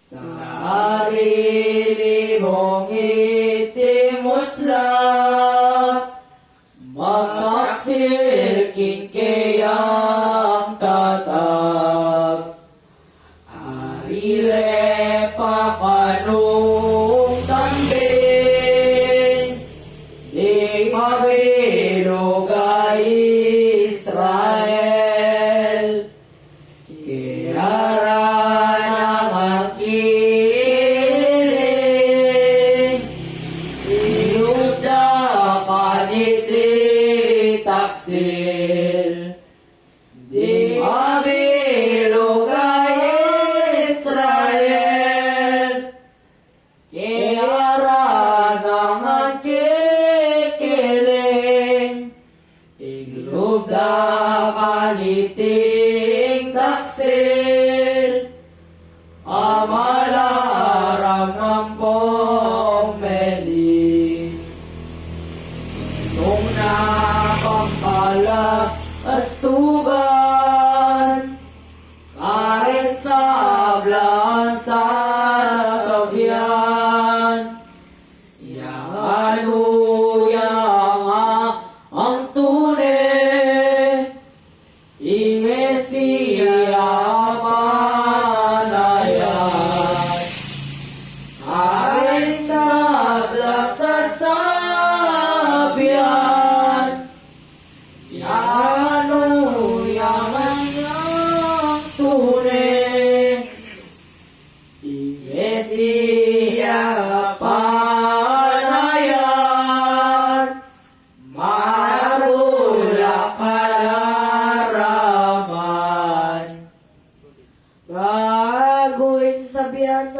Sarili mong itimusla, magtaksil kayang tatag. Arire pakanong tambin, di mabilog ay Israel. Kiara ng akiling, inuda kaniti taksil. Di mabilog ay Israel, kiara ng akiling, inuda kaniting taksil. Amalarang ang pomeli, nung napangkala astugan, karet sablan sa sasabihan. Yang ang tunay, Imesiya panayan. Karet sablan sa sasabihan. Yang tunay, Iglesia panayan, marula kalaraman. Bago sabihan